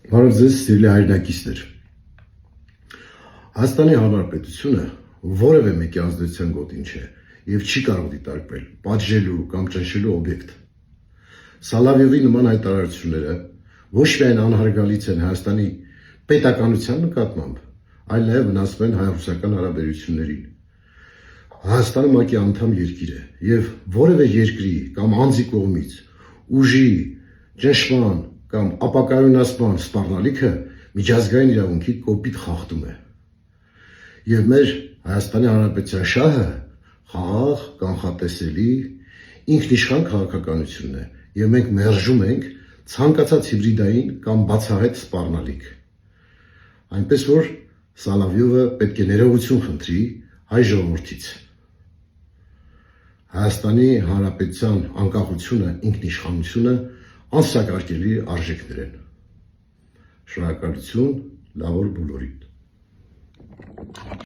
Բարև ձեզ, սիրելի հայրենակիցներ։ Հայաստանի Հանրապետությունը որևէ մեկի ազդեցության գոտին չէ եւ չի կարող դիտարկվել պատժելու կամ ճնշելու օբյեկտ։ Սալավիովի նման հայտարարությունները ոչ միայն անհարգալից են Հայաստանի պետականության նկատմամբ, այլ նաեւ վնասում են հայ-ռուսական հարաբերություններին։ Հայաստանը ՄԱԿ-ի անդամ երկիր է եւ որևէ երկրի կամ անձի կողմից ուժի, ճնշման կամ ապակայունացման սպառնալիքը միջազգային իրավունքի կոպիտ խախտում է։ Եվ մեր Հայաստանի Հանրապետության շահը խաղաղ, կանխատեսելի, ինքնիշխան քաղաքականությունն է եւ մենք մերժում ենք ցանկացած հիբրիդային կամ բացահայտ սպառնալիք։ Այնպես որ Սալավիովը պետք է ներողություն խնդրի հայ ժողովրդից։ Հայաստանի Հանրապետության անկախությունը, ինքնիշխանությունը անսակարկելի արժեքներ են։ Շնորհակալություն, լավ օր բոլորիդ։